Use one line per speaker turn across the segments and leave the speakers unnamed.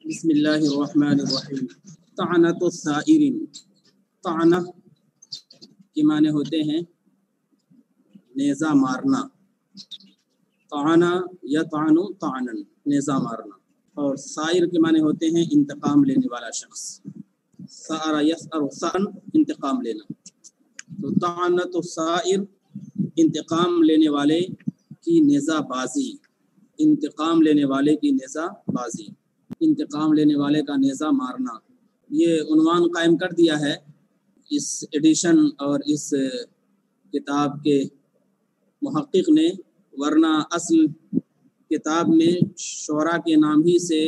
بسم اللہ الرحمن الرحیم۔ طعنۃ الثائرین، طعنہ کے معنی ہوتے ہیں نیزہ مارنا، طعنہ یطعن طعنا نیزہ مارنا، اور ثائر کے معنی ہوتے ہیں انتقام لینے والا شخص، ثأر یثأر ثأرا انتقام لینا۔ تو طعنۃ الثائر انتقام لینے والے کی نیزہ بازی، انتقام لینے والے کی نیزہ بازی، انتقام لینے والے کا نیزہ مارنا۔ یہ عنوان قائم کر دیا ہے اس ایڈیشن اور اس کتاب کے محقق نے، ورنہ اصل کتاب میں شعراء کے نام ہی سے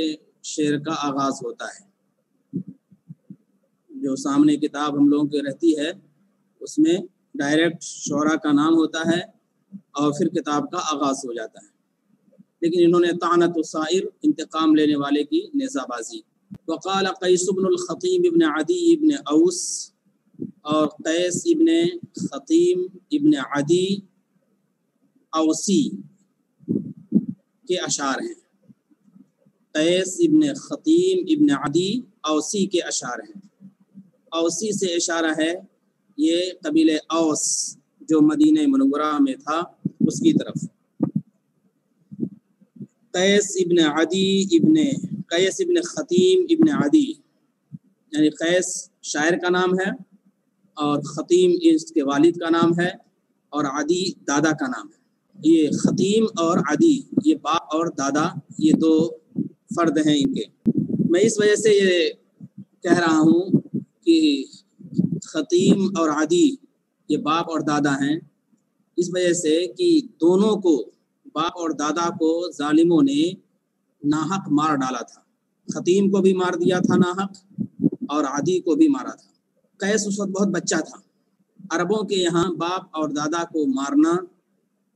شعر کا آغاز ہوتا ہے۔ جو سامنے کتاب ہم لوگوں کی رہتی ہے اس میں ڈائریکٹ شعراء کا نام ہوتا ہے اور پھر کتاب کا آغاز ہو جاتا ہے، لیکن انہوں نے طعنۃ الثائر انتقام لینے والے کی نیزہ بازی۔ وقال قیس بن الخطیم ابن عدی ابن اوس، اور قیس ابن خطیم ابن عدی اوسی کے اشعار ہیں۔ قیس ابن خطیم ابن عدی اوسی کے اشعار ہیں۔ اوسی سے اشارہ ہے یہ قبیلہ اوس جو مدینہ منورہ میں تھا اس کی طرف۔ قیس ابن خطیم ابن عدی، یعنی قیس شاعر کا نام ہے اور خطیم اس کے والد کا نام ہے اور عدی دادا کا نام ہے۔ یہ خطیم اور عدی یہ باپ اور دادا یہ دو فرد ہیں ان کے۔ میں اس وجہ سے یہ کہہ رہا ہوں کہ خطیم اور عدی یہ باپ اور دادا ہیں، اس وجہ سے کہ دونوں کو، باپ اور دادا کو ظالموں نے ناحق مار ڈالا تھا۔ خطیم کو بھی مار دیا تھا ناحق اور عدی کو بھی مارا تھا۔ قیس اس وقت بہت بچہ تھا۔ عربوں کے یہاں باپ اور دادا کو مارنا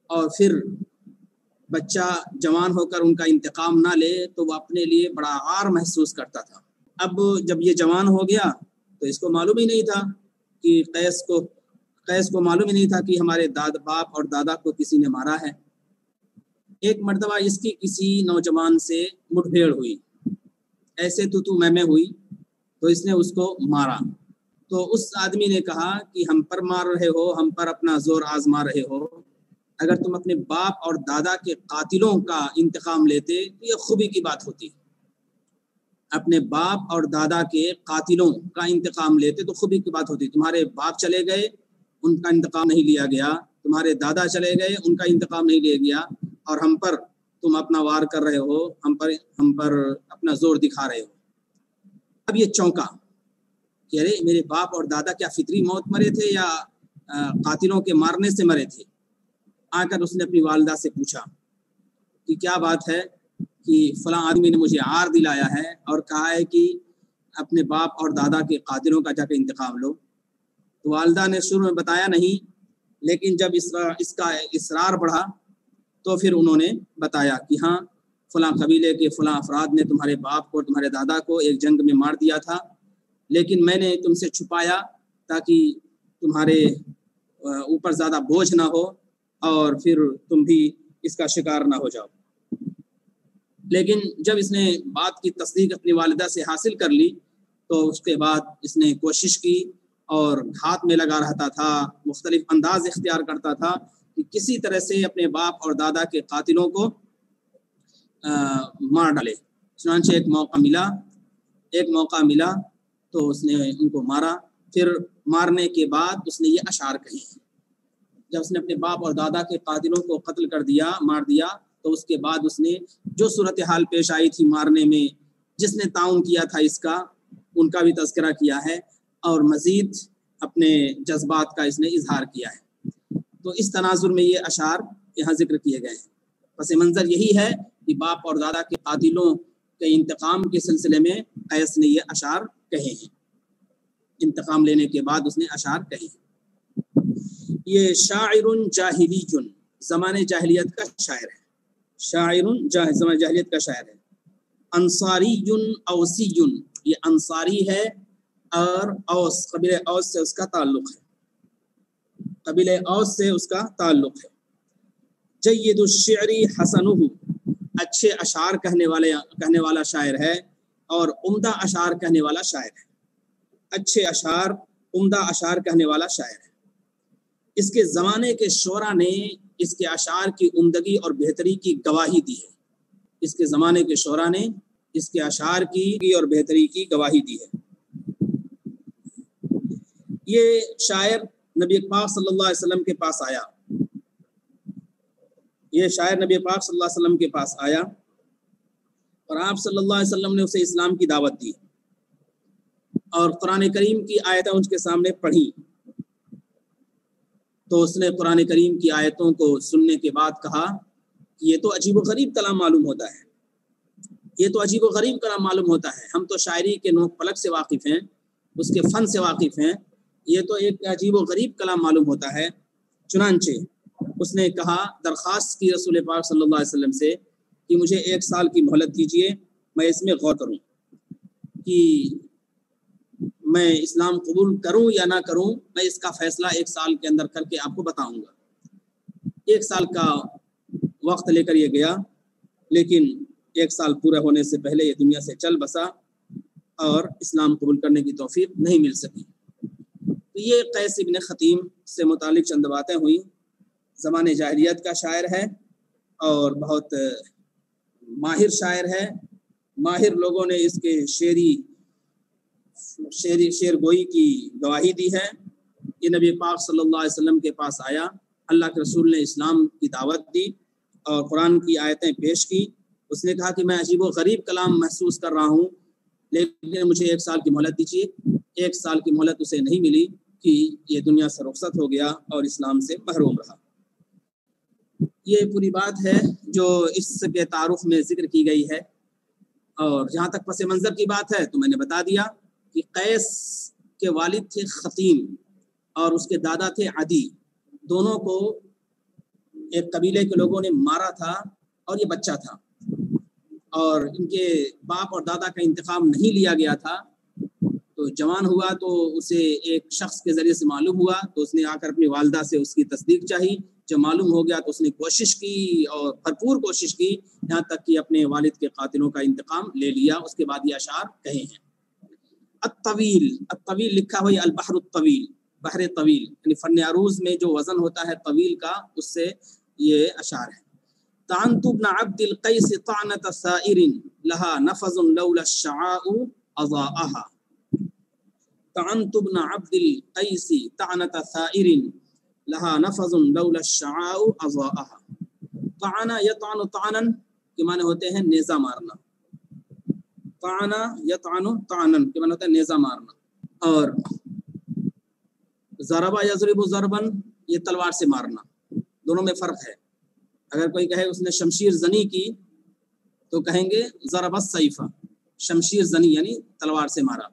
اور پھر بچہ جوان ہو کر ان کا انتقام نہ لے تو وہ اپنے لیے بڑا عار محسوس کرتا تھا۔ اب جب یہ جوان ہو گیا تو اس کو معلوم ہی نہیں تھا کہ قیس کو معلوم ہی نہیں تھا کہ ہمارے باپ اور دادا کو کسی نے مارا ہے۔ ایک مرتبہ اس کی کسی نوجوان سے مٹ بھیڑ ہوئی، ایسے تو میں ہوئی، تو اس نے اس کو مارا۔ تو اس آدمی نے کہا کہ ہم پر مار رہے ہو، ہم پر اپنا زور آزما رہے ہو، اگر تم اپنے باپ اور دادا کے قاتلوں کا انتقام لیتے تو یہ خوبی کی بات ہوتی۔ اپنے باپ اور دادا کے قاتلوں کا انتقام لیتے تو خوبی کی بات ہوتی۔ تمہارے باپ چلے گئے، ان کا انتقام نہیں لیا گیا، تمہارے دادا چلے گئے، ان کا انتقام نہیں لیا گیا، اور ہم پر تم اپنا وار کر رہے ہو، ہم پر اپنا زور دکھا رہے ہو۔ اب یہ چونکا کہ ارے میرے باپ اور دادا کیا فطری موت مرے تھے یا قاتلوں کے مارنے سے مرے تھے؟ آ کر اس نے اپنی والدہ سے پوچھا کہ کیا بات ہے کہ فلاں آدمی نے مجھے عار دلایا ہے اور کہا ہے کہ اپنے باپ اور دادا کے قاتلوں کا جا کے انتقام لو۔ تو والدہ نے شروع میں بتایا نہیں، لیکن جب اس کا اصرار بڑھا تو پھر انہوں نے بتایا کہ ہاں فلاں قبیلے کے فلاں افراد نے تمہارے باپ کو، تمہارے دادا کو ایک جنگ میں مار دیا تھا، لیکن میں نے تم سے چھپایا تاکہ تمہارے اوپر زیادہ بوجھ نہ ہو اور پھر تم بھی اس کا شکار نہ ہو جاؤ۔ لیکن جب اس نے بات کی تصدیق اپنی والدہ سے حاصل کر لی تو اس کے بعد اس نے کوشش کی اور گھات میں لگا رہتا تھا، مختلف انداز اختیار کرتا تھا کہ کسی طرح سے اپنے باپ اور دادا کے قاتلوں کو مار ڈالے۔ چنانچہ ایک موقع ملا تو اس نے ان کو مارا۔ پھر مارنے کے بعد اس نے یہ اشعار کہے۔ جب اس نے اپنے باپ اور دادا کے قاتلوں کو قتل کر دیا، مار دیا، تو اس کے بعد اس نے جو صورتحال پیش آئی تھی مارنے میں، جس نے تعاون کیا تھا اس کا، ان کا بھی تذکرہ کیا ہے اور مزید اپنے جذبات کا اس نے اظہار کیا ہے۔ تو اس تناظر میں یہ اشعار یہاں ذکر کیے گئے ہیں۔ پس منظر یہی ہے کہ باپ اور دادا کے قاتلوں کے انتقام کے سلسلے میں قیس نے یہ اشعار کہے ہیں۔ انتقام لینے کے بعد اس نے اشعار کہے ہیں۔ یہ شاعر جاہلی زمانے جاہلیت کا شاعر ہے، زمانے جاہلیت کا شاعر ہے۔ انصاری اوسی، یہ انصاری ہے اور اوس قبیلہ اوس سے اس کا تعلق ہے، قبیلہ اوس سے اس کا تعلق ہے۔ جید الشعر حسنہ، اچھے اشعار کہنے والا شاعر ہے اور عمدہ اشعار کہنے والا شاعر ہے، اچھے اشعار، عمدہ اشعار کہنے والا شاعر ہے۔ اس کے زمانے کے شعراء نے اس کے اشعار کی عمدگی اور بہتری کی گواہی دی ہے۔ اس کے زمانے کے شعراء نے اس کے اشعار کی اور بہتری کی گواہی دی ہے۔ یہ شاعر نبی پاک صلی اللہ علیہ وسلم کے پاس آیا، یہ شاعر نبی پاک صلی اللہ علیہ وسلم کے پاس آیا اور آپ صلی اللہ علیہ وسلم نے اسے اسلام کی دعوت دی اور قرآن کریم کی آیتیں اس کے سامنے پڑھی، تو اس نے قرآن کریم کی آیتوں کو سننے کے بعد کہا کہ یہ تو عجیب و غریب کلام معلوم ہوتا ہے، یہ تو عجیب و غریب کلام معلوم ہوتا ہے، ہم تو شاعری کے نوک پلک سے واقف ہیں، اس کے فن سے واقف ہیں، یہ تو ایک عجیب و غریب کلام معلوم ہوتا ہے۔ چنانچہ اس نے کہا، درخواست کی رسول پاک صلی اللہ علیہ وسلم سے کہ مجھے 1 سال کی مہلت دیجیے، میں اس میں غور کروں کہ میں اسلام قبول کروں یا نہ کروں، میں اس کا فیصلہ 1 سال کے اندر کر کے آپ کو بتاؤں گا۔ 1 سال کا وقت لے کر یہ گیا، لیکن 1 سال پورا ہونے سے پہلے یہ دنیا سے چل بسا اور اسلام قبول کرنے کی توفیق نہیں مل سکی۔ تو یہ قیس ابن خطیم سے متعلق چند باتیں ہوئیں۔ زمانے جاہلیت کا شاعر ہے اور بہت ماہر شاعر ہے، ماہر لوگوں نے اس کے شعر گوئی کی گواہی دی ہے۔ یہ نبی پاک صلی اللہ علیہ وسلم کے پاس آیا، اللہ کے رسول نے اسلام کی دعوت دی اور قرآن کی آیتیں پیش کی۔ اس نے کہا کہ میں عجیب و غریب کلام محسوس کر رہا ہوں، لیکن مجھے 1 سال کی مہلت دیجیے۔ 1 سال کی مہلت اسے نہیں ملی کہ یہ دنیا سے رخصت ہو گیا اور اسلام سے محروم رہا۔ یہ پوری بات ہے جو اس کے تعارف میں ذکر کی گئی ہے، اور جہاں تک پس منظر کی بات ہے تو میں نے بتا دیا کہ قیس کے والد تھے خطیم اور اس کے دادا تھے عدی، دونوں کو ایک قبیلے کے لوگوں نے مارا تھا اور یہ بچہ تھا، اور ان کے باپ اور دادا کا انتقام نہیں لیا گیا تھا۔ تو جوان ہوا تو اسے ایک شخص کے ذریعے سے معلوم ہوا، تو اس نے آ کر اپنی والدہ سے اس کی تصدیق چاہی۔ جب معلوم ہو گیا تو اس نے کوشش کی اور بھرپور کوشش کی، یہاں تک کہ اپنے والد کے قاتلوں کا انتقام لے لیا۔ اس کے بعد یہ اشعار کہے ہیں۔ الطویل، الطویل لکھا ہوئی البحر الطویل، بحر طویل، یعنی فن عروض میں جو وزن ہوتا ہے طویل کا، اس سے یہ اشعار ہے۔ طعنت ابن عبد القیس طعنة ثائر لها نفذ لولا الشعاء اضاءها۔ طعنت ابن عبد القیس طعنة ثائر لها نفذ لولا الشعاء اضاءها۔ طعن یطعن طعنا کے معنی ہوتے ہیں نیزہ مارنا، طعن یطعن طعنا کے معنی ہوتا ہے نیزہ مارنا، اور ضرب یضرب ضربا یہ تلوار سے مارنا، دونوں میں فرق ہے۔ اگر کوئی کہے اس نے شمشیر زنی کی تو کہیں گے ضرب السیف، شمشیر زنی یعنی تلوار سے مارا،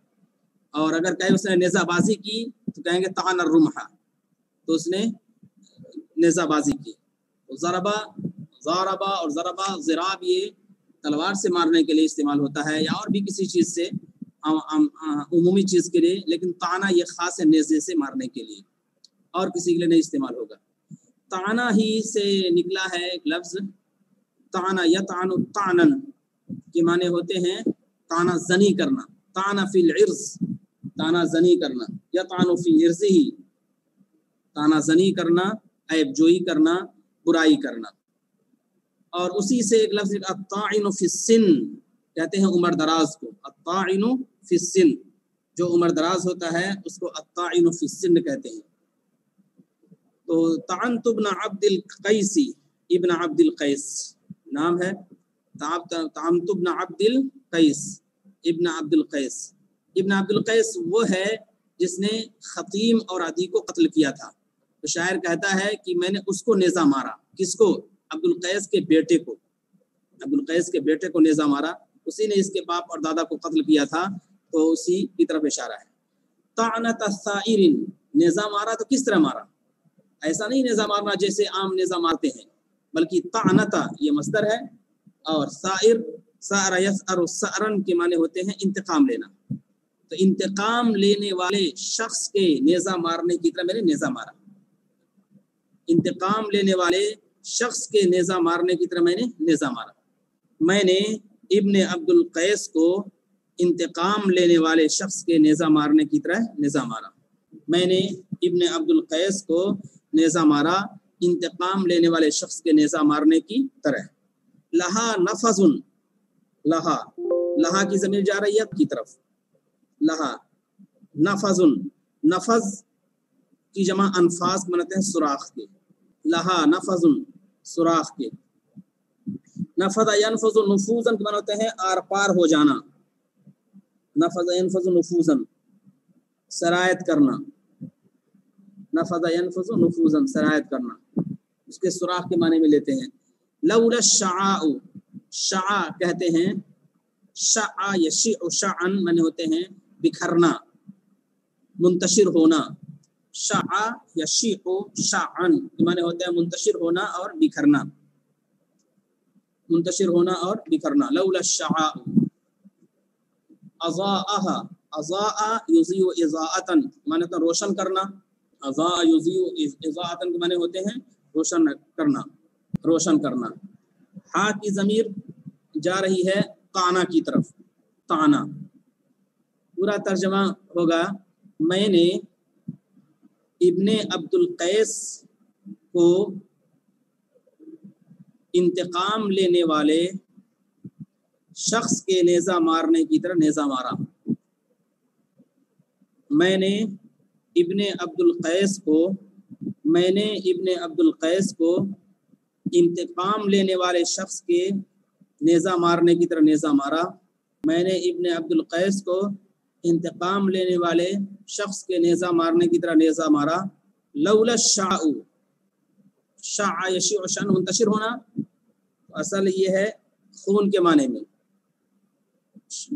اور اگر کہے اس نے نیزہ بازی کی تو کہیں گے طعن الرمح، تو اس نے نیزہ بازی کی۔ ضربہ، ضاربہ اور ضربہ، ضراب یہ تلوار سے مارنے کے لیے استعمال ہوتا ہے یا اور بھی کسی چیز سے، عمومی چیز کے لیے، لیکن طعنہ یہ خاص ہے نیزے سے مارنے کے لیے، اور کسی کے لیے نہیں استعمال ہوگا۔ طعنہ ہی سے نکلا ہے ایک لفظ طعنہ یطعن طعنا کے معنی ہوتے ہیں طعنہ زنی کرنا، طعنہ فی العرض، طعنہ زنی کرنا، یطعن فی عرضہ، طعنہ زنی کرنا، عیب جوئی کرنا، برائی کرنا۔ اور اسی سے ایک لفظ الطاعن فی السن کہتے ہیں عمر دراز کو، الطاعن فی السن، جو عمر دراز ہوتا ہے اس کو الطاعن فی السن کہتے ہیں۔ تو طعنت ابن عبد القیس، ابن عبد القیس نام ہے، طعنت ابن عبد القیس، ابن عبد القیس۔ ابن عبد القیس وہ ہے جس نے خطیم اور عدی کو قتل کیا تھا، تو شاعر کہتا ہے کہ میں نے اس کو نیزہ مارا۔ کس کو؟ عبد القیس کے بیٹے کو، عبد القیس کے بیٹے کو نیزہ مارا، اسی نے اس کے باپ اور دادا کو قتل کیا تھا، تو اسی کی طرف اشارہ ہے۔ طعنۃ الثائر، نیزہ مارا تو کس طرح مارا؟ ایسا نہیں نیزہ مارنا جیسے عام نیزہ مارتے ہیں، بلکہ طعنۃ یہ مصدر ہے، اور سائر، سأر یسأر سأرن کے معنی ہوتے ہیں انتقام لینا، تو انتقام لینے والے شخص کے نیزہ مارنے کی طرح میں نے نیزہ مارا، انتقام لینے والے شخص کے نیزہ مارنے کی طرح میں نے نیزہ مارا۔ میں نے ابن عبد القیس کو انتقام لینے والے شخص کے نیزہ مارنے کی طرح نیزہ مارا. میں نے ابن عبد القیس کو نیزہ مارا انتقام لینے والے شخص کے نیزہ مارنے کی طرح. لہا نفذ، لہا کی ضمیر جا رہی ہے کی طرف. لہا نفذ، نفذ کی جمع انفاس بناتے ہیں سوراخ کے. لہا نفذ سوراخ کے. نفذ ینفذ نفوذا بناتے ہیں آر پار ہو جانا. نفذ ینفذ نفوذا سرایت کرنا. نفذ ینفذ نفوذا سرایت کرنا اس کے سوراخ کے معنی میں لیتے ہیں. لولا الشعاء، شعاء کہتے ہیں، شعاء یشیع شعا معنی ہوتے ہیں بکھرنا، منتشر ہونا. شعاء یشیع شعا معنی ہوتا ہے منتشر ہونا اور بکھرنا، منتشر ہونا اور بکھرنا. لولا الشعاء. اضاءها، اضاء یضیء اضاءۃ معنی ہوتا ہے روشن کرنا. اضاء یضیء اضاءۃ کے معنی ہوتے ہیں روشن کرنا، روشن کرنا. ہا کی ضمیر جا رہی ہے قانا کی طرف. قانا پورا ترجمہ ہوگا میں نے ابن عبد القیس کو انتقام لینے والے شخص کے نیزہ مارنے کی طرح نیزہ مارا. میں نے ابن عبد القیس کو انتقام لینے والے شخص کے نیزہ مارنے کی طرح نیزہ مارا. میں نے ابن عبد القیس کو انتقام لینے والے شخص کے نیزہ مارنے کی طرح نیزہ مارا. لولا الشعاء، شعاء یشیع شعا منتشر ہونا، اصل یہ ہے خون کے معنی میں.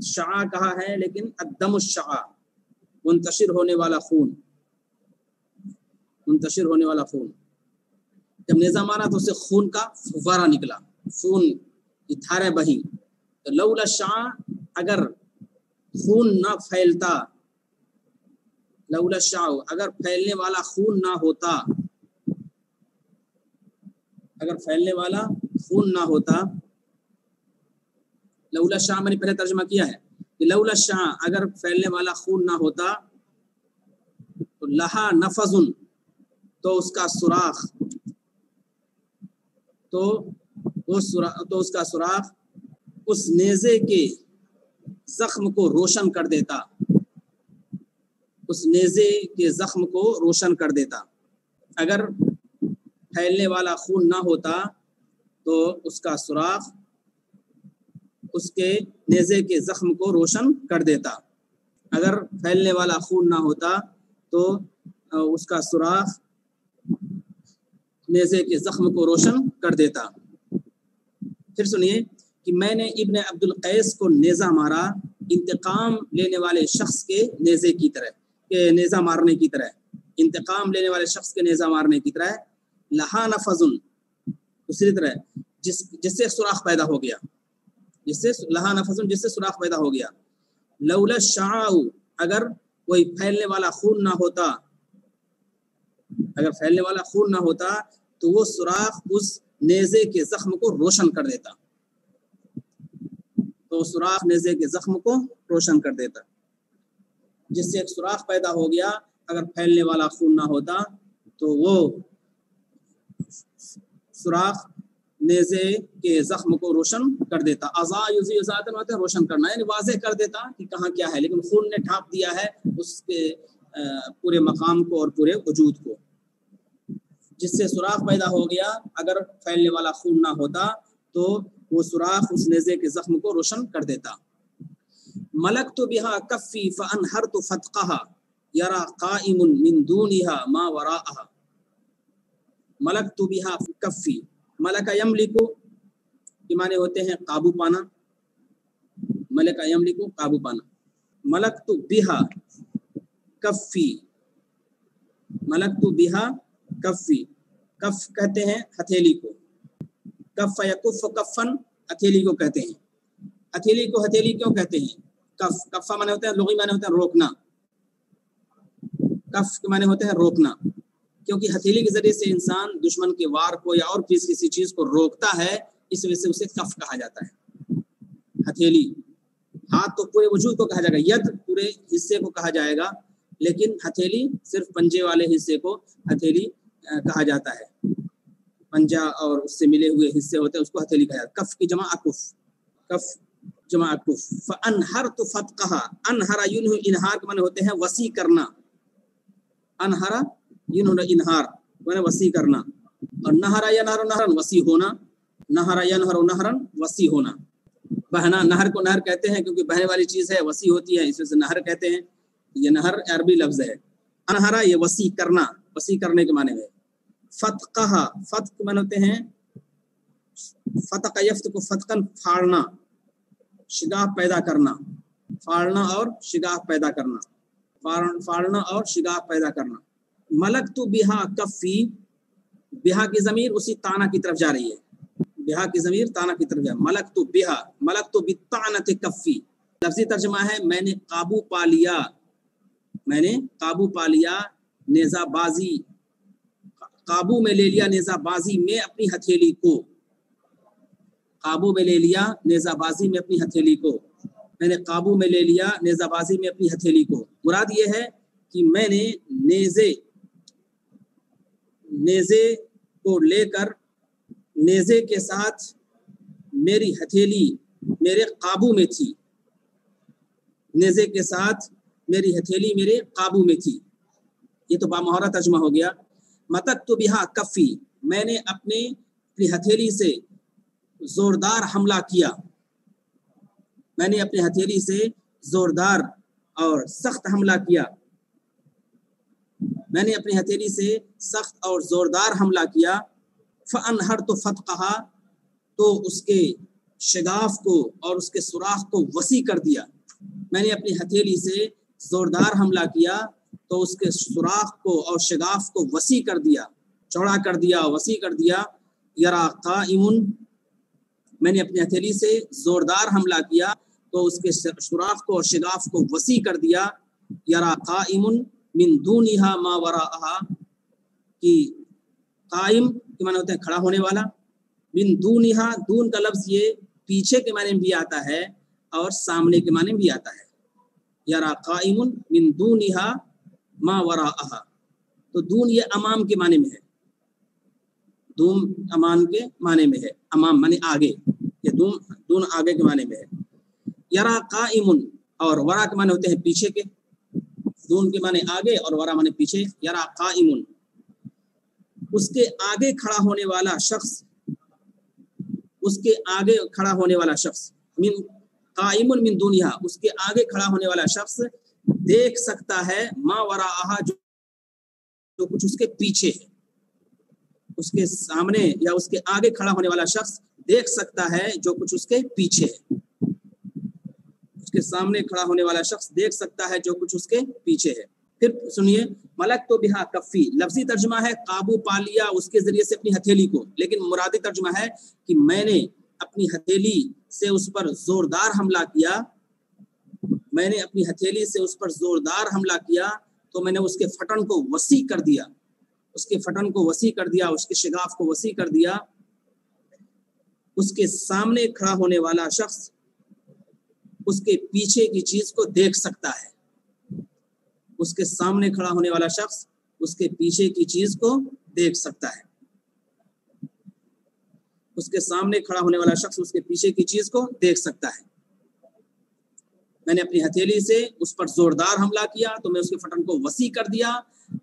شعاء کہا ہے لیکن الدم الشعاء منتشر ہونے والا خون، منتشر ہونے والا خون. جب نیزہ مارا تو اس سے خون کا فوارہ نکلا، خون کی دھاریں بہی. تو لولا الشعاء اگر خون نہ پھیلتا، لولا الشعاء اگر پھیلنے والا خون نہ ہوتا، اگر پھیلنے والا خون نہ ہوتا. لولا الشعاء میں نے پہلے ترجمہ کیا ہے کہ لولا الشعاء اگر پھیلنے والا خون نہ ہوتا تو لہا نفذ تو اس کا سوراخ، تو اس کا سوراخ اس نیزے کے زخم کو روشن کر دیتا، اس نیزے کے زخم کو روشن کر دیتا. اگر پھیلنے والا خون نہ ہوتا تو اس کا سوراخ اس کے نیزے کے زخم کو روشن کر دیتا. اگر پھیلنے والا خون نہ ہوتا تو اس کا سوراخ نیزے کے زخم کو روشن کر دیتا. پھر سنیے کہ میں نے ابن عبد القیس کو نیزہ مارا انتقام لینے والے شخص کے نیزے کی طرح، کہ نیزہ مارنے کی طرح، انتقام لینے والے شخص کے نیزہ مارنے کی طرح. لہا نفذ دوسری طرح جس سے سوراخ پیدا ہو گیا، جس سے لہا نفذ جس سے سوراخ پیدا ہو گیا. لولا الشعاء اگر کوئی پھیلنے والا خون نہ ہوتا، اگر پھیلنے والا خون نہ ہوتا تو وہ سوراخ اس نیزے کے زخم کو روشن کر دیتا، تو سوراخ نیزے کے زخم کو روشن کر دیتا. جس سے ایک سوراخ پیدا ہو گیا، اگر پھیلنے والا خون نہ ہوتا تو وہ سوراخ نیزے کے زخم کو روشن کر دیتا. اضاء یضیء اضاءۃ ہوتا ہے روشن کرنا، یعنی واضح کر دیتا کہ کہاں کیا ہے، لیکن خون نے ڈھانپ دیا ہے اس کے پورے مقام کو اور پورے وجود کو. جس سے سوراخ پیدا ہو گیا، اگر پھیلنے والا خون نہ ہوتا تو وہ سوراخ اس نیزے کے زخم کو روشن کر دیتا. ملکت بها کفی فانہرت فتقها یرا قائم من دونها ما وراءها. ملکت بها کفی، ملک یملک کے معنی ہوتے ہیں قابو پانا، ملک یملک قابو پانا. ملکت بها کفی، ملکت بها کفی، کف کہتے ہیں ہتھیلی کو، کف یکف کفن ہتھیلی کو کہتے ہیں. ہتھیلی کو ہتھیلی کیوں کہتے ہیں؟ کف، کفا معنی ہوتے ہیں لغوی معنی ہوتے ہیں روکنا، کف کے معنی ہوتے ہیں روکنا، کیونکہ ہتھیلی کے ذریعے سے انسان دشمن کے وار کو یا اور کسی چیز کو روکتا ہے، اس وجہ سے اسے کف کہا جاتا ہے. ہتھیلی، ہاتھ تو پورے وجود کو کہا جائے گا، ید پورے حصے کو کہا جائے گا، لیکن ہتھیلی صرف پنجے والے حصے کو ہتھیلی کہا جاتا ہے، پنجہ اور اس سے ملے ہوئے حصے ہوتے ہیں اس کو ہتھیلی کہا جاتا ہے۔ کف کی جمع اکف، کف جمع اکف۔ فانہرت فتقہا، انہر ینہ انہار کے معنی ہوتے ہیں وسیع کرنا، انہر ینہ انہار معنی وسیع کرنا، اور نہر ینہر نہرن وسیع ہونا، نہر ینہر نہرن وسیع ہونا۔ بہنا، نہر کو نہر کہتے ہیں کیونکہ بہنے والی چیز ہے، وسیع ہوتی ہے، اس وجہ سے نہر کہتے ہیں۔ یہ نہر عربی لفظ ہے۔ انہرا یہ وسیع کرنا، وسیع کرنے کے معنی ہے۔ فتقہ، فتق کے معنی ہوتے ہیں فتق یفتق فتقن، پھاڑنا، شگاف پیدا کرنا، پھاڑنا اور شگاف پیدا کرنا، پھاڑنا اور شگاف پیدا کرنا۔ ملکت بہا کفی، بہا کی ضمیر اسی تانا کی طرف جا رہی ہے، بہا کی ضمیر تانا کی طرف جا، ملکت بہا، ملکت بالطعنت کفی، لفظی ترجمہ ہے میں نے قابو پا لیا، میں نے قابو پا لیا، نیزہ بازی، قابو میں لے لیا نیزہ بازی میں اپنی ہتھیلی کو، قابو میں لے لیا نیزہ بازی میں اپنی ہتھیلی کو، میں نے قابو میں لے لیا نیزہ بازی میں اپنی ہتھیلی کو۔ مراد یہ ہے کہ میں نے نیزے کو لے کر، نیزے کے ساتھ میری ہتھیلی میرے قابو میں تھی، نیزے کے ساتھ میری ہتھیلی میرے قابو میں تھی۔ یہ تو بامہارہ ترجمہ ہو گیا۔ متکت بہا کفی، میں نے اپنی ہتھیلی سے زوردار حملہ کیا، میں نے اپنی ہتھیلی سے زوردار اور سخت حملہ کیا، میں نے اپنی ہتھیلی سے سخت اور زوردار حملہ کیا۔ فانہرت فتقہا، تو اس کے شگاف کو اور اس کے سوراخ کو وسیع کر دیا، میں نے اپنی ہتھیلی سے زوردار حملہ کیا تو اس کے سوراخ کو اور شگاف کو وسیع کر دیا، چوڑا کر دیا، وسیع کر دیا۔ یرا قائم، میں نے اپنی ہتھیلی سے زوردار حملہ کیا تو اس کے سوراخ کو اور شگاف کو وسیع کر دیا۔ یرا قائم من دونہا ما وراءہا، کہ قائم کے معنی ہوتے ہیں کھڑا ہونے والا، من دونہا، دون کا لفظ یہ پیچھے کے معنی میں بھی آتا ہے اور سامنے کے معنی میں بھی آتا ہے۔ یرا قائم من دونہا ما وراءہا، تو دون یہ امام کے معنی میں ہے، دون امان کے معنی میں ہے، امام معنی آگے، یہ دون آگے کے معنی میں ہے۔ یرا قائم، اور ورا کے معنی ہوتے ہیں پیچھے کے، دون کے معنی آگے اور ورا معنی پیچھے۔ یرا قائم، اس کے آگے کھڑا ہونے والا شخص، اس کے آگے کھڑا ہونے والا شخص، من قائم من دنیا، اس کے آگے کھڑا ہونے والا شخص دیکھ سکتا ہے ما وراءہا، جو کچھ اس کے پیچھے ہے، اس کے سامنے یا اس کے آگے کھڑا ہونے والا شخص دیکھ سکتا ہے جو کچھ اس کے پیچھے ہے، اس کے سامنے کھڑا ہونے والا شخص دیکھ سکتا ہے جو کچھ اس کے پیچھے ہے۔ پھر سنیے، ملک تو بہا کفی، لفظی ترجمہ ہے قابو پا لیا اس کے ذریعے سے اپنی ہتھیلی کو، لیکن مرادی ترجمہ ہے کہ میں نے اپنی ہتھیلی سے اس پر زوردار حملہ کیا، میں نے اپنی ہتھیلی سے اس پر زوردار حملہ کیا تو میں نے اس کے پھٹن کو وسیع کر دیا، اس کے پھٹن کو وسیع کر دیا، اس کے شگاف کو وسیع کر دیا۔ اس کے سامنے کھڑا ہونے والا شخص اس کے پیچھے کی چیز کو دیکھ سکتا ہے، اس کے سامنے کھڑا ہونے والا شخص اس کے پیچھے کی چیز کو دیکھ سکتا ہے، اس کے سامنے کھڑا ہونے والا شخص اس کے پیچھے کی چیز کو دیکھ سکتا ہے۔ میں نے اپنی ہتھیلی سے اس پر زوردار حملہ کیا تو میں اس کے پھٹن کو وسیع کر دیا،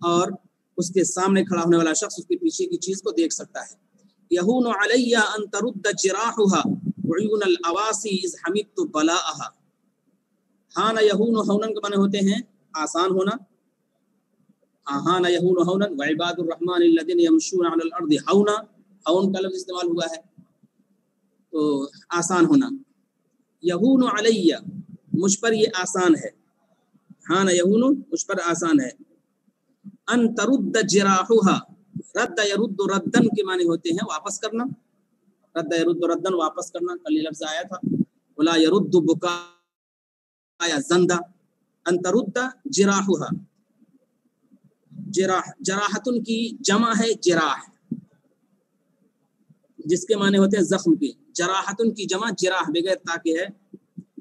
اور اس کے سامنے کھڑا ہونے والا شخص اس کے پیچھے کی چیز کو دیکھ سکتا ہے۔ یہون علی ان ترد جراحها وعیون الاواسی اذ حمدت بلاءها، ہانا یہون ہونن کے معنی ہوتے ہیں آسان ہونا، ہانا یہون ہونن، وعباد الرحمن الذین یمشون علی الارض ہونا، ہون کا لفظ استعمال ہوا ہے تو آسان ہونا۔ یہون علی، مجھ پر یہ آسان ہے، ہانا یہون مجھ پر آسان ہے۔ ان ترد جراحها، رد یرد ردن کے معنی ہوتے ہیں واپس کرنا، رد یرد ردن واپس کرنا، کل یہ لفظ آیا تھا، ولا یرد بکایا زندہ۔ ان ترد جراحها، جراحتن کی جمع ہے جراح، جس کے معنی ہوتے ہیں زخم کے، جراحتن کی جمع جراح بغیر تا کے ہے،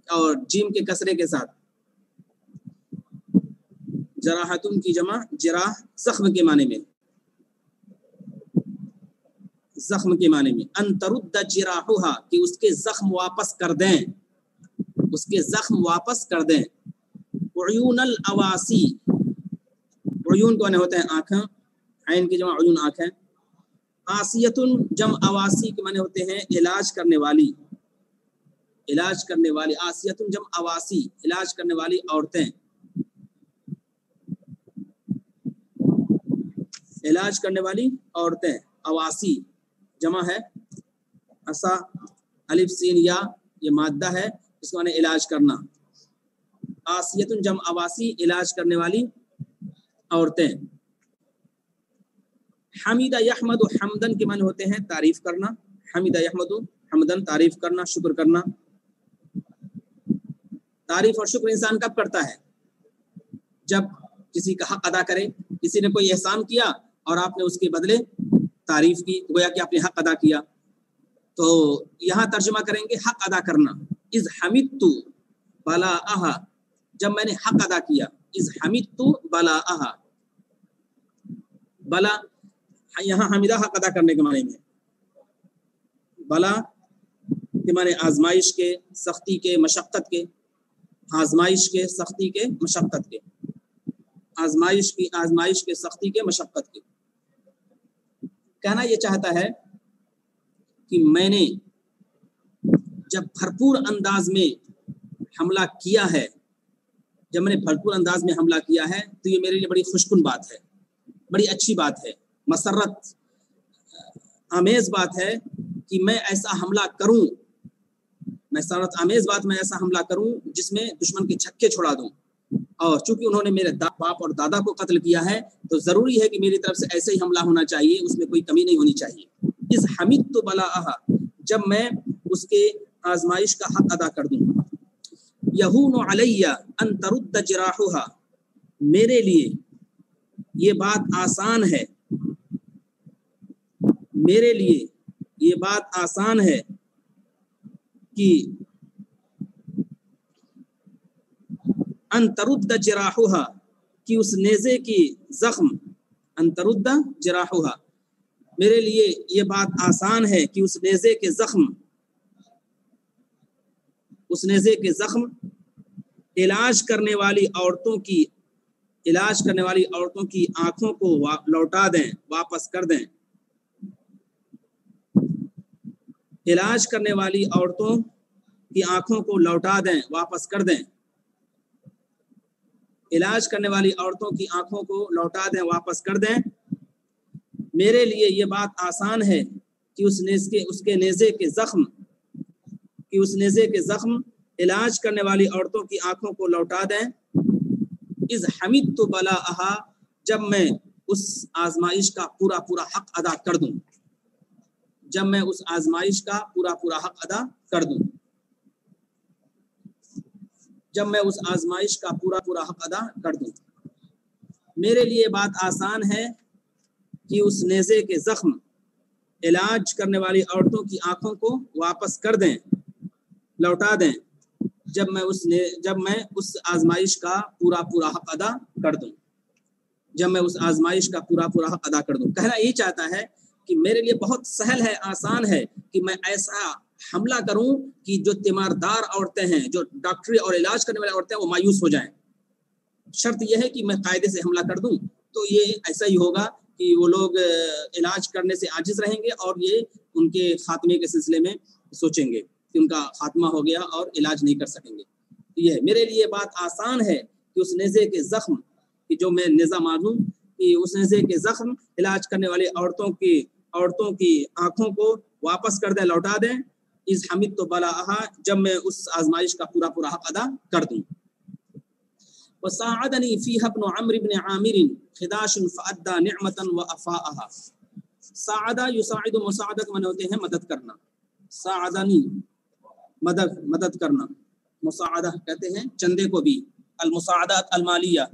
اور جیم کے کسرے کے ساتھ. جراحتن کی جمع جراح زخم کے معنی میں، زخم کے معنی میں. ان ترد جراحھا کہ اس کے زخم واپس کر دیں، اس کے زخم واپس کر دیں. عیون الاواسی، عیون کو ہوتے ہیں آنکھیں، عین کی جمع عیون آنکھیں. آسیتن جمع اواسی کے معنی ہوتے ہیں علاج کرنے والی، علاج کرنے والی. آسیتن جمع اواسی علاج کرنے والی عورتیں، علاج کرنے والی عورتیں. اواسی جمع ہے، اسا الف سین یا یہ مادہ ہے، اس کو معنی علاج کرنا. آسیتن جمع اواسی علاج کرنے والی عورتیں. حمیدہ یحمد حمدن کے معنی ہوتے ہیں تعریف کرنا. حمیدہ یحمد حمدن تعریف کرنا، شکر کرنا. تعریف اور شکر انسان کب کرتا ہے؟ جب کسی کا حق ادا کرے. کسی نے کوئی احسان کیا اور آپ نے اس کے بدلے تعریف کی، گویا کہ آپ نے حق ادا کیا. تو یہاں ترجمہ کریں گے حق ادا کرنا. اذ حمدت بلاءہا، جب میں نے حق ادا کیا. اذ حمدت بلاءہا، بلا یہاں حمیدہ حق ادا کرنے کے معنی میں. بلا کے معنی آزمائش کے، سختی کے، مشقت کے. آزمائش کے، سختی کے، مشقت کے. آزمائش کی، آزمائش کے، سختی کے، مشقت کے. کہنا یہ چاہتا ہے کہ میں نے جب بھرپور انداز میں حملہ کیا ہے، جب میں نے بھرپور انداز میں حملہ کیا ہے تو یہ میرے لیے بڑی خوشکن بات ہے، بڑی اچھی بات ہے، مسرت آمیز بات ہے کہ میں ایسا حملہ کروں، مسرت آمیز بات میں ایسا حملہ کروں جس میں دشمن کے چھکے چھڑا دوں. اور چونکہ انہوں نے میرے باپ اور دادا کو قتل کیا ہے تو ضروری ہے کہ میری طرف سے ایسے ہی حملہ ہونا چاہیے، اس میں کوئی کمی نہیں ہونی چاہیے. اس حمدت بلاءہا، جب میں اس کے آزمائش کا حق ادا کر دوں. یہون علی ان ترد جراحھا، میرے لیے یہ بات آسان ہے، میرے لیے یہ بات آسان ہے کہ ان ترد جراحھا، کہ اس نیزے کی زخم، ان ترد جراحھا، میرے لیے یہ بات آسان ہے کہ اس نیزے کے زخم، اس نیزے کے زخم علاج کرنے والی عورتوں کی، علاج کرنے والی عورتوں کی آنکھوں کو لوٹا دیں، واپس کر دیں. علاج کرنے والی عورتوں کی آنکھوں کو لوٹا دیں، واپس کر دیں. علاج کرنے والی عورتوں کی آنکھوں کو لوٹا دیں، واپس کر دیں. میرے لیے یہ بات آسان ہے کہ اس کے نیزے کے زخم، کہ اس نیزے کے زخم علاج کرنے والی عورتوں کی آنکھوں کو لوٹا دیں. اذ حمدت بلاءہا، جب میں اس آزمائش کا پورا پورا حق ادا کر دوں، جب میں اس آزمائش کا پورا پورا حق ادا کر دوں، جب میں اس آزمائش کا پورا پورا حق ادا کر دوں. میرے لیے بات آسان ہے کہ اس نیزے کے زخم علاج کرنے والی عورتوں کی آنکھوں کو واپس کر دیں، لوٹا دیں، جب میں اس آزمائش کا پورا پورا حق ادا کر دوں، جب میں اس آزمائش کا پورا پورا حق ادا کر دوں. کہنا یہ چاہتا ہے کہ میرے لیے بہت سہل ہے، آسان ہے کہ میں ایسا حملہ کروں کہ جو تیماردار عورتیں ہیں، جو ڈاکٹری اور علاج کرنے والی عورتیں، وہ مایوس ہو جائیں. شرط یہ ہے کہ میں قاعدے سے حملہ کر دوں، تو یہ ایسا ہی ہوگا کہ وہ لوگ علاج کرنے سے عاجز رہیں گے اور یہ ان کے خاتمے کے سلسلے میں سوچیں گے کہ ان کا خاتمہ ہو گیا اور علاج نہیں کر سکیں گے. یہ میرے لیے بات آسان ہے کہ اس نیزے کے زخم کہ جو میں نیزہ معلوم کہ اس نیزے کے زخم علاج کرنے والی عورتوں کی آنکھوں کو واپس کر دیں، لوٹا دیں. اذ حمدت بلاءہا، جب میں اس آزمائش کا پورا پورا حق ادا کر دوں. وساعدنی فیہا ابن عمرو بن عامر خداش فأدى نعمتا وافاءها. ساعدہ یساعد، مساعدت من ہوتے ہیں مدد کرنا. ساعدنی مدد کرنا، مساعدہ کہتے ہیں چندے کو بھی. المساعدات المالیہ،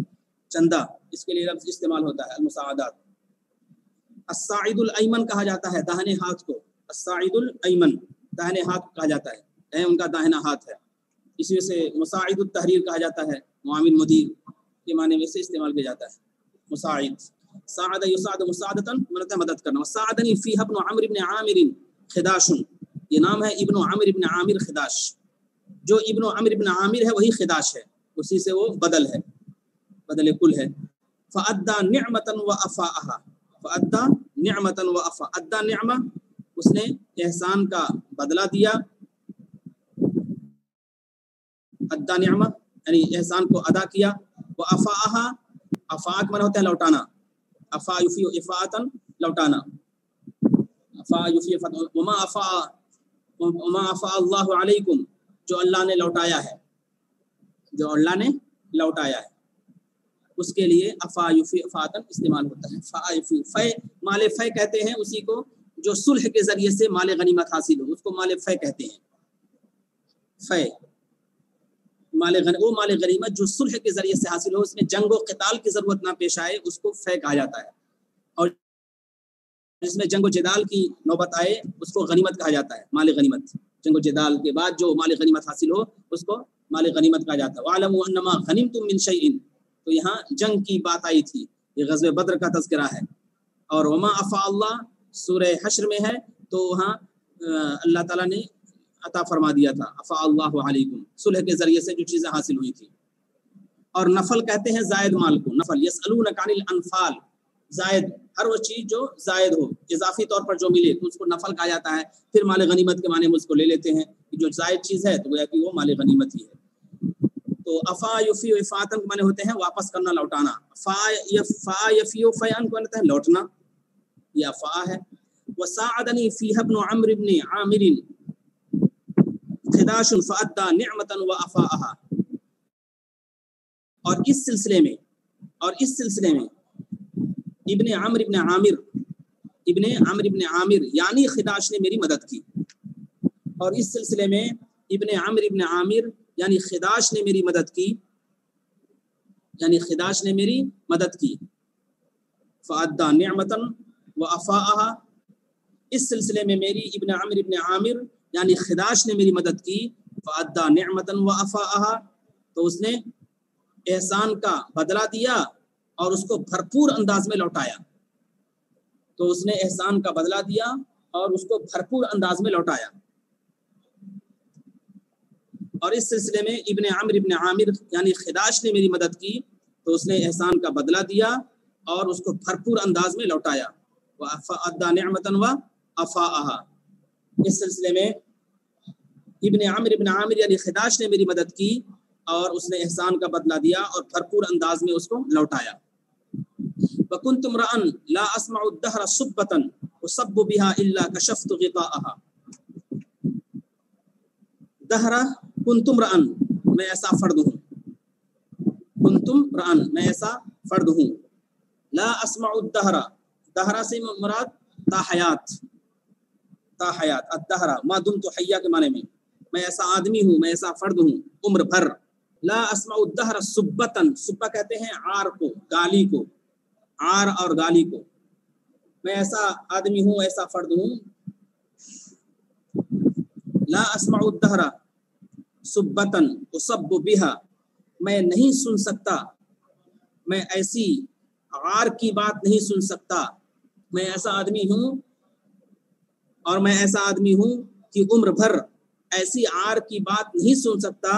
چندہ، اس کے لیے لفظ استعمال ہوتا ہے المساعدات. الساعد الایمن کہا جاتا ہے داہنے ہاتھ کو. الساعد الایمن داہنے ہاتھ کہا جاتا ہے، ان کا داہنا ہاتھ ہے. اسی وجہ سے مساعد التحریر کہا جاتا ہے، معاون مدیر کے معنی میں سے استعمال کیا جاتا ہے مساعد. ساعد یساعد مساعدتاً مدد کرنا. وساعدنی فیہ ابن عمرو بن عامر خداش، یہ نام ہے ابن عمرو بن عامر خداش. جو ابن عمرو بن عامر ہے وہی خداش ہے، اسی سے وہ بدل ہے، بدل کل ہے. فأدى نعمة وأفاءها، فأدى نعمة وأفاء، أدى نعمة اس نے احسان کا بدلہ دیا، ادا نعمہ یعنی احسان کو ادا کیا. وافاءها، افاء کا معنی ہوتا ہے لوٹانا، افاء یفی افاءۃ لوٹانا، افاء یفی وما افاء اللہ علیکم، جو اللہ نے لوٹایا ہے، جو اللہ نے لوٹایا ہے اس کے لیے افاء یفی افاءۃ استعمال ہوتا ہے. فاء یفی، فے مال فے کہتے ہیں اسی کو جو صلح کے ذریعے سے مال غنیمت حاصل ہو، اس کو مال فے کہتے ہیں. فے وہ مال غنیمت جو صلح کے ذریعے سے حاصل ہو، اس میں جنگ و قتال کی ضرورت نہ پیش آئے، اس کو فے کہا جاتا ہے. اور جس میں جنگ و جدال کی نوبت آئے اس کو غنیمت کہا جاتا ہے، مال غنیمت. جنگ و جدال کے بعد جو مال غنیمت حاصل ہو اس کو مال غنیمت کہا جاتا ہے. وَاعْلَمُوا أَنَّمَا غَنِمْتُم مِّن شَيْءٍ، تو یہاں جنگ کی بات آئی تھی، یہ غزوہ بدر کا تذکرہ ہے. اور وما افاء اللہ سورہ حشر میں ہے، تو وہاں اللہ تعالیٰ نے عطا فرما دیا تھا افاء اللہ علیکم، صلح کے ذریعے سے جو چیزیں حاصل ہوئی تھی. اور نفل کہتے ہیں زائد مال کو، نفل. یسألونک عن الانفال، زائد ہر وہ چیز جو زائد ہو، اضافی طور پر جو ملے تو اس کو نفل کہا جاتا ہے. پھر مال غنیمت کے معنی میں اس کو لے لیتے ہیں کہ جو زائد چیز ہے تو گویا کہ وہ مال غنیمت ہی ہے. تو افا یفی و افاطن کے معنی ہوتے ہیں واپس کرنا، لوٹانا. فا یفی و فیان کو معنی ہے لوٹنا، یہ افا ہے. وساعدنی فیہ ابن عمرو بن عامر خداش فأدى نعمة وأفاءها. اور اس سلسلے میں ابن عمرو بن عامر یعنی خداش نے میری مدد کی. اور اس سلسلے میں ابن عمرو بن عامر یعنی خداش نے میری مدد کی، فأدى نعمة وأفاءها. اس سلسلے میں میری ابن عمرو بن عامر یعنی خداش نے میری مدد کی. فأدى نعمة وأفاءها، تو اس نے احسان کا بدلہ دیا اور اس کو بھرپور انداز میں لوٹایا. اور اس سلسلے میں ابن عمرو بن عامر یعنی خداش نے میری مدد کی تو اس نے احسان کا بدلہ دیا اور اس کو بھرپور انداز میں لوٹایا. وأدى نعمة وأفاءها. اس سلسلے میں ابن عمرو بن عامر یعنی خداش نے میری مدد کی اور اس نے احسان کا بدلہ دیا اور بھرپور انداز میں اس کو لوٹایا. وَكُنْتُ امْرَأً لَا أَسْمَعُ الدَّهْرَ صُبَّةً أُصَبُّ بِهَا إِلَّا كَشَفْتُ غِطَاءَهَا. دہرہ کنتم رأن، میں ایسا فرد ہوں، کنتم رأن میں ایسا فرد ہوں. لا اسمع الدہرہ، دہرہ سے مراد تاحیات، الدہرہ ما دمت حیا کے معنی میں ایسا آدمی ہوں، میں ایسا فرد ہوں عمر بھر. لا اسمع الدہر سبتن، سبہ کہتے ہیں عار کو، گالی کو، عار اور گالی کو. میں ایسا آدمی ہوں، ایسا فرد ہوں. لا اسمع الدہر سبتن اصب بہا، میں نہیں سن سکتا، میں ایسی عار کی بات نہیں سن سکتا. میں ایسا آدمی ہوں اور میں ایسا آدمی ہوں کہ عمر بھر ایسی عار کی بات نہیں سن سکتا.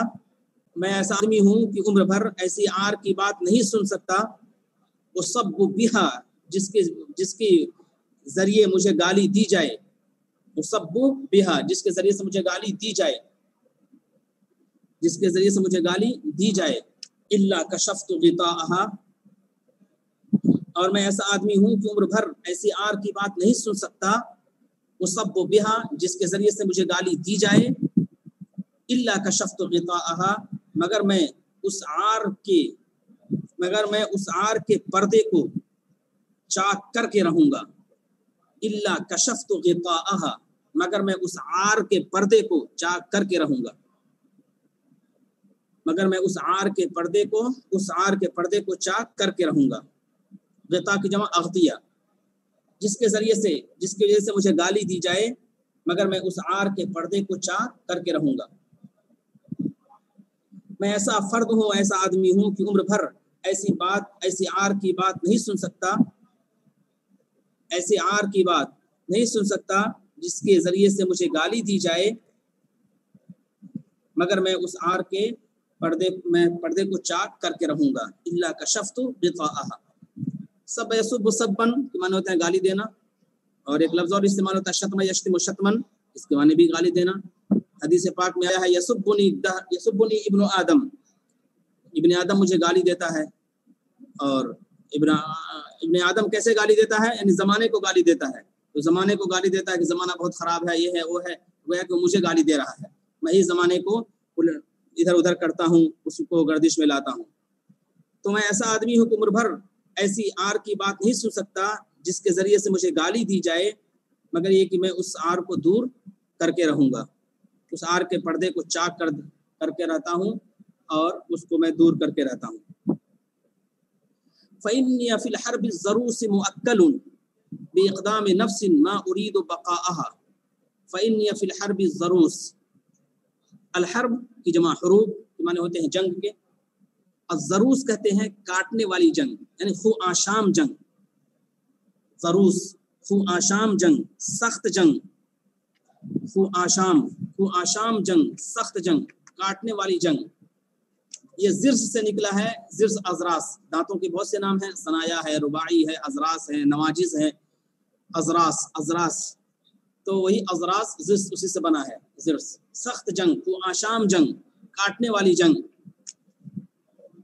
میں ایسا آدمی ہوں کہ عمر بھر ایسی عار کی بات نہیں سن سکتا. وہ سب بہا، جس کے ذریعے مجھے گالی دی جائے، وہ سب بہا جس کے ذریعے سے مجھے گالی دی جائے، جس کے ذریعے سے مجھے گالی دی جائے. الا کشفت غطاءها، اور میں ایسا آدمی ہوں کہ عمر بھر ایسی عار کی بات نہیں سن سکتا. وہ سب بہا جس کے ذریعے سے مجھے گالی دی جائے. الا کشفت غطاءها، مگر میں اس عار کے پردے کو چاک کر کے رہوں گا. الا کشفت غطاءها، مگر میں اس عار کے پردے کو چاک کر کے رہوں گا. مگر میں اس عار کے پردے کو چاک کر کے رہوں گا. غطاء کی جمع اغطیہ، جس کے ذریعے سے مجھے گالی دی جائے مگر میں اس عار کے پردے کو چاک کر کے رہوں گا. میں ایسا فرد ہوں، ایسا آدمی ہوں کہ عمر بھر ایسی عار کی بات نہیں سن سکتا، ایسی عار کی بات نہیں سن سکتا جس کے ذریعے سے مجھے گالی دی جائے، مگر میں اس عار کے پردے کو چاک کر کے رہوں گا۔ الا کشفت غطاءها، سب یسب سبن کے معنی ہوتا ہے گالی دینا، اور ایک لفظ اور استعمال ہوتا ہے شتم یشتم شتمن، اس کے معنی بھی گالی دینا۔ حدیث پاک میں آیا ہے یسبنی ابن آدم مجھے گالی دیتا ہے، اور ابن آدم کیسے گالی دیتا ہے؟ یعنی زمانے کو گالی دیتا ہے، تو زمانے کو گالی دیتا ہے کہ زمانہ بہت خراب ہے، یہ ہے وہ ہے، گویا کہ مجھے گالی دے رہا ہے، میں ہی زمانے کو ادھر ادھر کرتا ہوں، اس کو گردش میں لاتا ہوں۔ تو میں ایسا آدمی ہوں کہ عمر بھر ایسی عار کی بات نہیں سن سکتا جس کے ذریعے سے مجھے گالی دی جائے، مگر یہ کہ میں اس عار کو دور کر کے رہوں گا، اس عار کے پردے کو چاک کر کے رہتا ہوں، اور اس کو میں دور کر کے رہتا ہوں۔ فَإِنِّي فِي الْحَرْبِ الضَّرُوسِ مُؤَكَّلٌ بِإِقْدَامِ نَفْسٍ مَا أُرِيدُ بَقَاءَهَا۔ فَإِنِّي فِي الْحَرْبِ الضَّرُوسِ، الحرب کی جمع حروب کے معنی ہوتے ہیں جنگ کے، الضروس کہتے ہیں کاٹنے والی جنگ، یعنی خو آشام جنگ، ضروس خو آشام جنگ، سخت جنگ، خو آشام جنگ، سخت جنگ، کاٹنے والی جنگ۔ یہ زرس سے نکلا ہے، زرس ازراس، دانتوں کے بہت سے نام ہیں، ثنایا ہے، رباعی ہے، ازراس ہے، نواجز ہے، ازراس تو وہی ازراس زرس اسی سے بنا ہے، زرس سخت جنگ، خو آشام جنگ، کاٹنے والی جنگ۔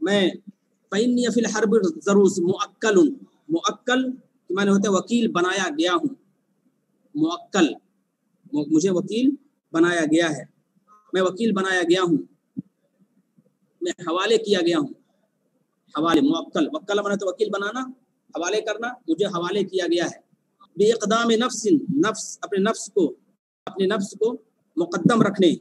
میں فَإِنِّي فِي الْحَرْبِ الضَّرُوسِ مُؤَكَّل کہ میں نے ہوتا ہے وکیل بنایا گیا ہوں، مؤکل مجھے وکیل بنایا گیا ہے، میں وکیل بنایا گیا ہوں، میں حوالے کیا گیا ہوں، حوالے موکل، وکل بنا تو وکیل بنانا، حوالے کرنا، مجھے حوالے کیا گیا ہے۔ بے اقدام نفس اپنے نفس کو مقدم رکھنے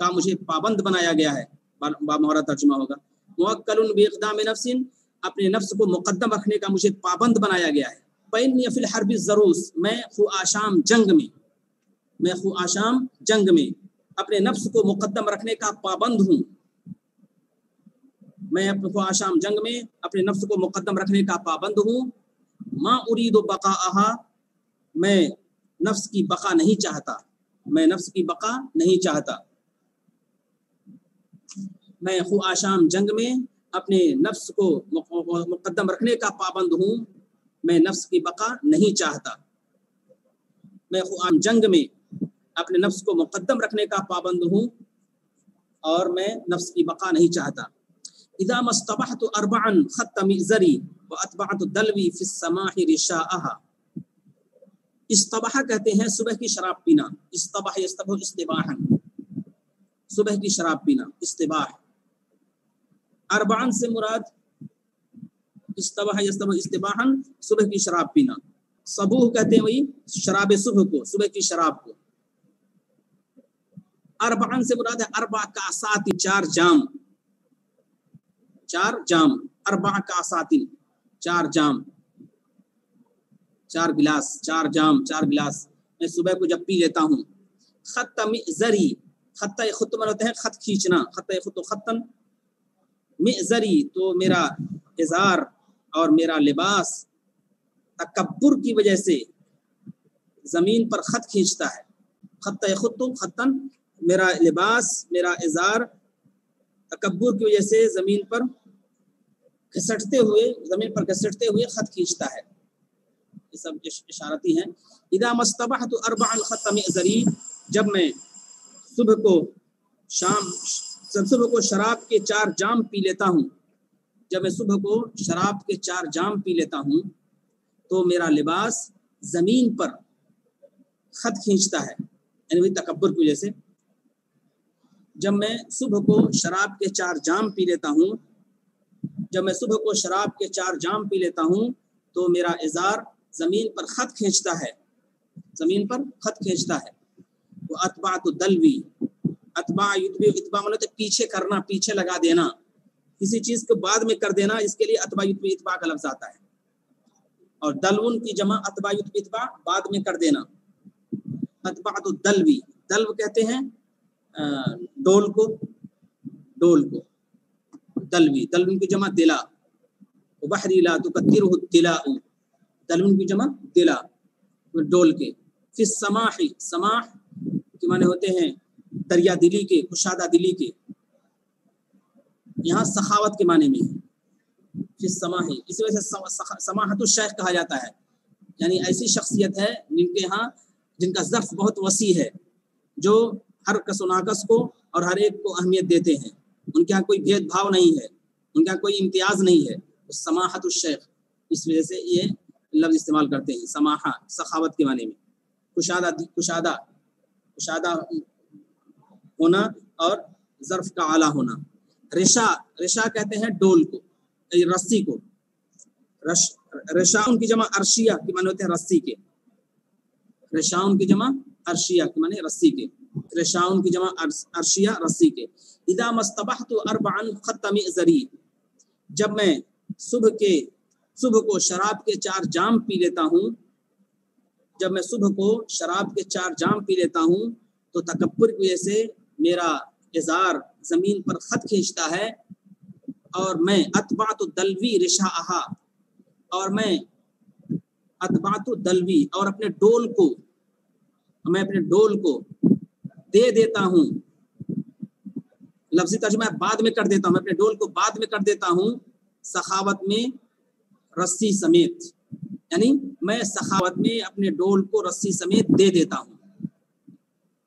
کا مجھے پابند بنایا گیا ہے، بامہرہ ترجمہ ہوگا، موکل بے اقدام نفس، اپنے نفس کو مقدم رکھنے کا مجھے پابند بنایا گیا ہے۔ فإني في الحرب الضروس، میں خو آشام جنگ میں اپنے نفس کو مقدم رکھنے کا پابند ہوں، میں خو آشام جنگ میں اپنے نفس کو مقدم رکھنے کا پابند ہوں۔ ما اريد بقاءها، میں نفس کی بقا نہیں چاہتا، میں خو آشام جنگ میں اپنے نفس کو مقدم رکھنے کا پابند ہوں، میں نفس کی بقا نہیں چاہتا، میں خو آشام جنگ میں اپنے نفس کو مقدم رکھنے کا پابند ہوں، اور میں نفس کی بقا نہیں چاہتا۔ اذا ما اصطبحت اربعا خط مئزری واتبعت دلوی فی السماح رشاءها۔ استباح کہتے ہیں صبح کی شراب پینا، استباح استباحا، صبح کی شراب پینا، استباح۔ اربعا سے مراد استباح استباحا، صبح کی شراب پینا، صبوح کہتے ہیں وہی شراب صبح کو، صبح کی شراب کو۔ اربعا سے مراد ہے اربع کاسات، چار جام، اربع کاسات، چار جام، چار گلاس میں صبح کو جب پی لیتا ہوں۔ خط مئزری، خط من ہوتے ہیں خط کھینچنا، خطن مئزری تو میرا ازار اور میرا لباس تکبر کی وجہ سے زمین پر خط کھینچتا ہے۔ خطن میرا لباس، میرا ازار تکبر کی وجہ سے زمین پر گھسٹتے ہوئے خط کھینچتا ہے۔ یہ سب اشارتی ہیں۔ اذا مستبحت اربعا خط مئزری، جب میں صبح کو شراب کے 4 جام پی لیتا ہوں، تو میرا لباس زمین پر خط کھینچتا ہے، یعنی وہی تکبر کی وجہ سے۔ جب میں صبح کو شراب کے 4 جام پی لیتا ہوں تو میرا ازار زمین پر خط کھینچتا ہے۔ وہ اتبعت دلوی، اتباع مطلب پیچھے کرنا، پیچھے لگا دینا، کسی چیز کو بعد میں کر دینا، اس کے لیے اتباع کا لفظ آتا ہے۔ اور دلون کی جمع اتباع بعد میں کر دینا۔ اتبعت دلوی، دلو کہتے ہیں ڈول کو دلوی، دلوی کی جمع دلا، بحری لا تکترہ الدلاء، دلوی کی جمع دلا ڈول کے. فی السماح، سماح کے معنی ہوتے ہیں دریا دلی کے، کشادہ دلی کے، یہاں سخاوت کے معنی میں ہے. فی السماح، اسی وجہ سے سماحت الشیخ کہا جاتا ہے، یعنی ایسی شخصیت ہے جن کا ظرف بہت وسیع ہے، جو ہر کس و ناقص کو اور ہر ایک کو اہمیت دیتے ہیں، ان کے یہاں کوئی بھید بھاؤ نہیں ہے، ان کے یہاں کوئی امتیاز نہیں ہے. سماحت الشیخ، اس وجہ سے یہ لفظ استعمال کرتے ہیں، سماحہ سخاوت کے معنی میں. کشادہ ہونا اور ظرف کا اعلیٰ ہونا. رشا کہتے ہیں ڈول کو، رسی کو. رشاؤن کی جمع ارشیہ کے معنی ہوتے ہیں رسی کے. رشاؤن کی جمع ارشیہ کے معنی رسی کے. رشاؤن کی جمع ارشیہ رسی کے. اذا مستبحت اربعا خط مئزری، جب میں صبح کو شراب کے 4 جام پی لیتا ہوں، جب میں صبح کو شراب کے 4 جام پی لیتا ہوں تو تکبر کی وجہ سے میرا ازار زمین پر خط کھینچتا ہے، اور میں اتبعت دلوی رشاءہا، اور میں اتبعت دلوی اور اپنے ڈول کو دے دیتا ہوں. لفظی ترجمہ بعد میں کر دیتا ہوں، میں اپنے ڈول کو بعد میں کر دیتا ہوں سخاوت میں رسی سمیت، یعنی میں سخاوت میں اپنے ڈول کو رسی سمیت دے دیتا ہوں.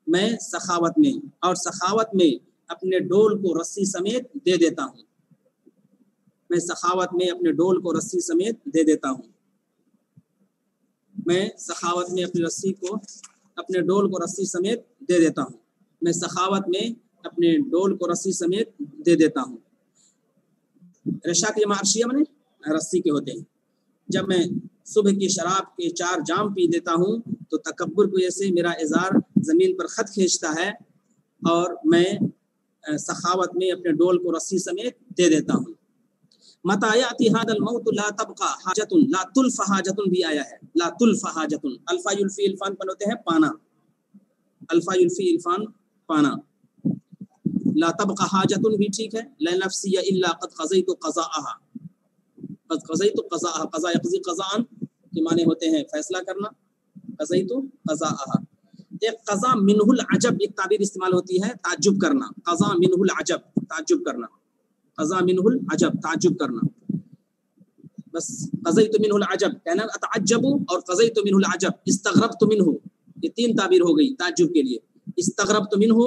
میں سخاوت میں اپنے ڈول کو رسی سمیت دے دیتا ہوں. میں سخاوت میں اپنے ڈول کو رسی سمیت دے دیتا ہوں. میں سخاوت میں اپنے ڈول کو رسی سمیت دے دیتا ہوں. میں سخاوت میں اپنے ڈول کو رسی سمیت دے دیتا ہوں. رشا کے جمع ارشیہ معنی رسی کے ہوتے ہیں. جب میں صبح کی شراب کے 4 جام پی دیتا ہوں تو تکبر کی وجہ سے میرا ازار زمین پر خط کھینچتا ہے، اور میں سخاوت میں اپنے ڈول کو رسی سمیت دے دیتا ہوں. متی یاتی ھذا الموت لا تبقى حاجۃ لا تلف حاجۃ بھی آیا ہے. لا تلف حاجۃ، الفا یلفی الفان پر ہوتے ہیں پانا، الفا یلفی الفان پانا. لا تبقى حاجۃ بھی ٹھیک ہے. لا نفسی الا قد قضیت قضاءها، قد قضیت قضاءها، قضا یقضی قضاء کے معنی ہوتے ہیں فیصلہ کرنا. قضیت قضاءها، ایک قضا منہ العجب ایک تعبیر استعمال ہوتی ہے تعجب کرنا. قضا منہ العجب تعجب کرنا، قضا منہ العجب تعجب کرنا. بس قضیت منہ العجب کہنا اتعجب، اور قضیت منہ العجب استغربت منہ، یہ 3 تعبیر ہو گئی تعجب کے لیے. استغربت منہ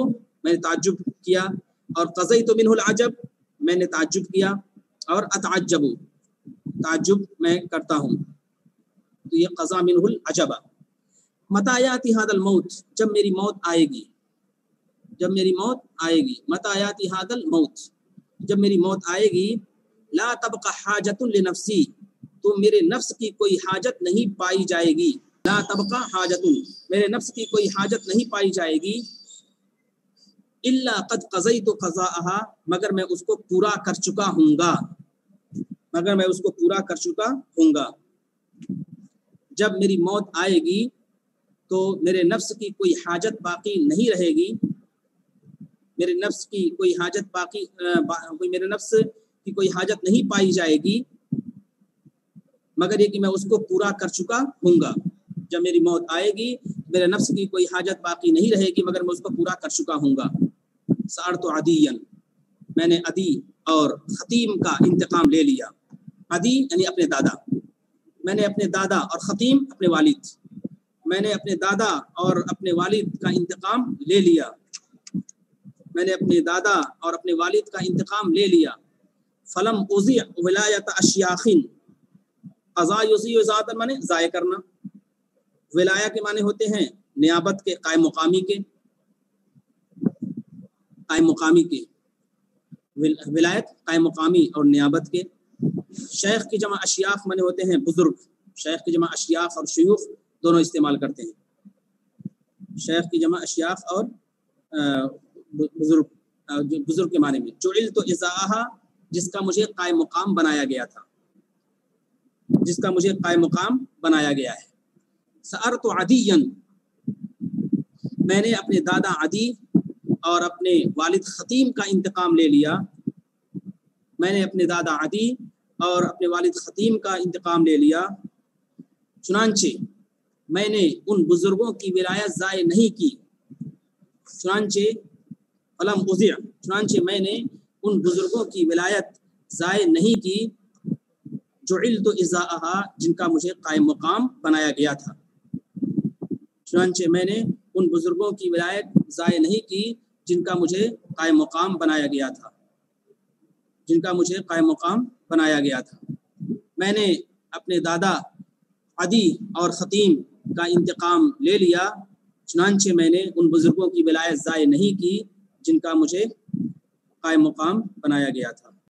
میں نے تعجب کیا، اور قضیت منہ العجب میں نے تعجب کیا، اور اتعجب تعجب میں کرتا ہوں. تو یہ قضا منہ العجب. متی یاتی ھذا الموت، جب میری موت آئے گی، جب میری موت آئے گی. متی یاتی ھذا الموت، جب میری موت آئے گی. لا تبقى حاجۃ لنفسی، تو میرے نفس کی کوئی حاجت نہیں پائی جائے گی. لا تبقى حاجۃ، میرے نفس کی کوئی حاجت نہیں پائی جائے گی. الا قد قضیت قضاءها، مگر میں اس کو پورا کر چکا ہوں گا، مگر میں اس کو پورا کر چکا ہوں گا. جب میری موت آئے گی تو میرے نفس کی کوئی حاجت باقی نہیں رہے گی، میرے نفس کی کوئی حاجت میرے نفس کی کوئی حاجت نہیں پائی جائے گی، مگر یہ کہ میں اس کو پورا کر چکا ہوں گا. جب میری موت آئے گی میرے نفس کی کوئی حاجت باقی نہیں رہے گی، مگر میں اس کو پورا کر چکا ہوں گا. سأرت عدیا، میں نے عدی اور خطیم کا انتقام لے لیا. عدی یعنی اپنے دادا، میں نے اپنے دادا، اور خطیم اپنے والد، میں نے اپنے دادا اور اپنے والد کا انتقام لے لیا. میں نے اپنے دادا اور اپنے والد کا انتقام لے لیا. فلم اضیع ولایت اشیاخ، قضا یضیع ذات معنی ضائع کرنا. ولایہ کے معنی ہوتے ہیں نیابت کے، قائم مقامی کے، قائم مقامی کے. ولایت قائم مقامی اور نیابت کے. شیخ کی جمع اشیاخ معنی ہوتے ہیں بزرگ. شیخ کی جمع اشیاخ اور شیوخ دونوں استعمال کرتے ہیں. شیخ کی جمع اشیاخ اور بزرگ کے معنی میں. جعلت اذاها، جس کا مجھے قائم مقام بنایا گیا تھا، جس کا مجھے قائم مقام بنایا گیا ہے. سأرت عدیا، میں نے اپنے دادا عدی اور اپنے والد خطیم کا انتقام لے لیا، میں نے اپنے دادا عدی اور اپنے والد خطیم کا انتقام لے لیا، چنانچہ میں نے ان بزرگوں کی ولایت ضائع نہیں کی، چنانچہ میں نے ان بزرگوں کی ولایت ضائع نہیں کی، جعلت ازاءہا جن کا مجھے قائم مقام بنایا گیا تھا، چنانچہ میں نے ان بزرگوں کی ولایت ضائع نہیں کی جن کا مجھے قائم مقام بنایا گیا تھا، میں نے اپنے دادا عدی اور خطیم کا انتقام لے لیا، چنانچہ میں نے ان بزرگوں کی ولایت ضائع نہیں کی جن کا مجھے قائم مقام بنایا گیا تھا۔